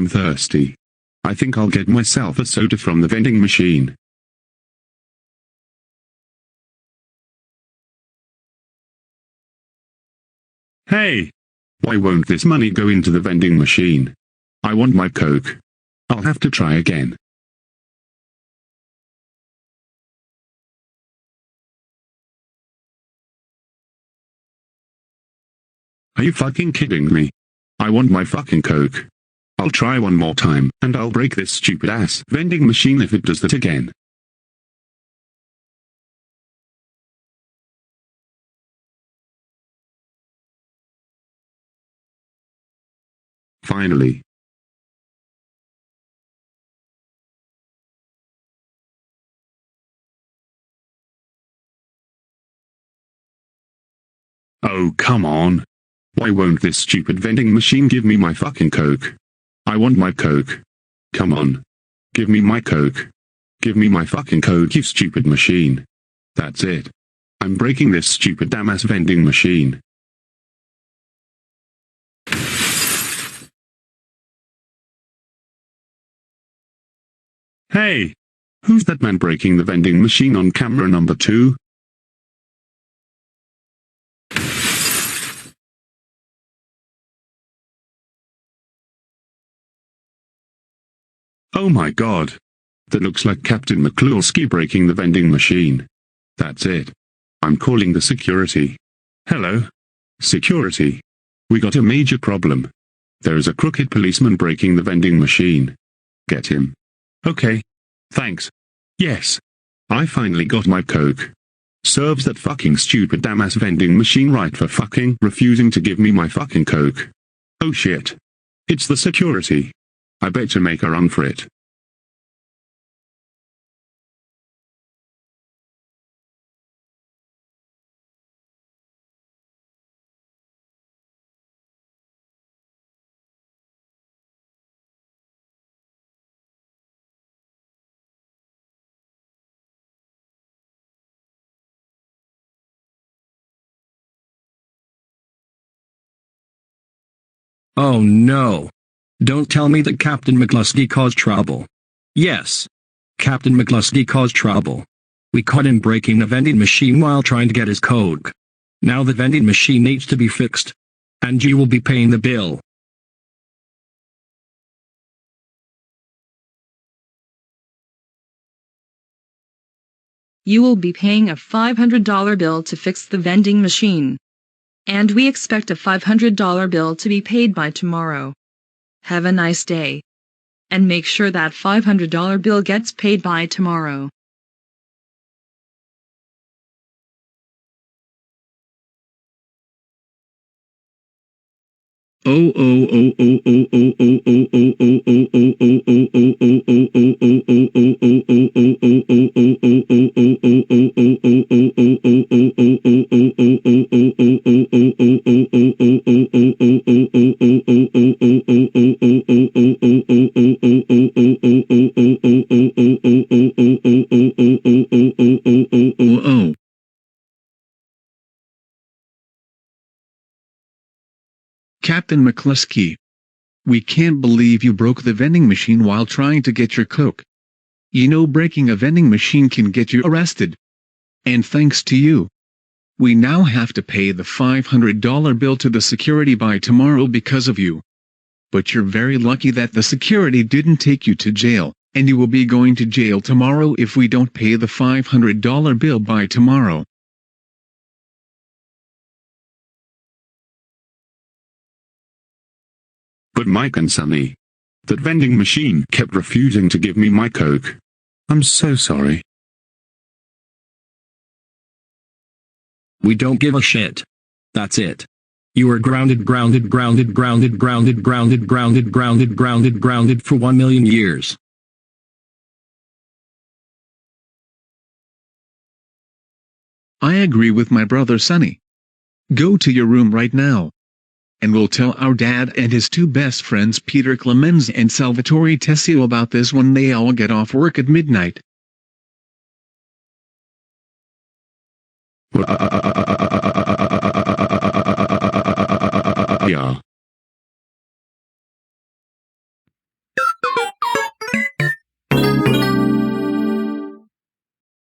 I'm thirsty. I think I'll get myself a soda from the vending machine. Hey! Why won't this money go into the vending machine? I want my Coke. I'll have to try again. Are you fucking kidding me? I want my fucking Coke. I'll try one more time, and I'll break this stupid ass vending machine if it does that again. Finally. Oh, come on. Why won't this stupid vending machine give me my fucking Coke? I want my Coke. Come on. Give me my Coke. Give me my fucking Coke, you stupid machine. That's it. I'm breaking this stupid damn ass vending machine. Hey! Who's that man breaking the vending machine on camera number 2? Oh my god. That looks like Captain McCluskey breaking the vending machine. That's it. I'm calling the security. Hello? Security. We got a major problem. There is a crooked policeman breaking the vending machine. Get him. Okay. Thanks. Yes. I finally got my Coke. Serves that fucking stupid damn ass vending machine right for fucking refusing to give me my fucking Coke. Oh shit. It's the security. I better make a run for it. Oh no. Don't tell me that Captain McCluskey caused trouble. Yes. Captain McCluskey caused trouble. We caught him breaking the vending machine while trying to get his Coke. Now the vending machine needs to be fixed. And you will be paying the bill. You will be paying a $500 bill to fix the vending machine. And we expect a $500 bill to be paid by tomorrow. Have a nice day. And make sure that $500 bill gets paid by tomorrow. Captain McCluskey. We can't believe you broke the vending machine while trying to get your Coke. You know breaking a vending machine can get you arrested. And thanks to you, we now have to pay the $500 bill to the security by tomorrow because of you. But you're very lucky that the security didn't take you to jail, and you will be going to jail tomorrow if we don't pay the $500 bill by tomorrow. But Mike and Sonny, that vending machine kept refusing to give me my Coke. I'm so sorry. We don't give a shit. That's it. You are grounded for 1 million years. I agree with my brother Sonny. Go to your room right now. And we'll tell our dad and his two best friends Peter Clemens and Salvatore Tessio about this when they all get off work at midnight. Yeah.